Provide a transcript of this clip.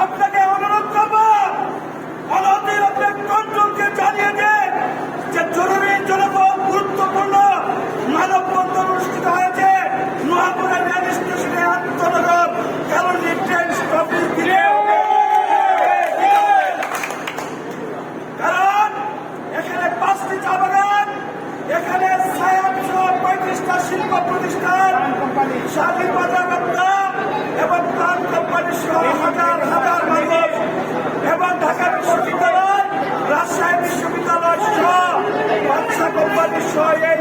আপনাকে অনুরোধ করবো অনতির কন্ট্রোলকে জানিয়ে দেন যে জরুরি জনপদ গুরুত্বপূর্ণ মানববন্ধন অনুষ্ঠিত হয়েছে নোয়াপুরের রেল স্টেশনে আন্তনগর কারণ ট্রেন স্টপেজ দিলে কারণ এখানে 5টি চা বাগান, এখানে 35টা শিল্প প্রতিষ্ঠান, স্বাধীন বাজারকর্তা এবং প্রাণ কোম্পানি সহ হাজার হাজার মানুষ এবং ঢাকা বিশ্ববিদ্যালয়, রাজশাহী বিশ্ববিদ্যালয় সহ ব্যবসা কোম্পানি সহ এই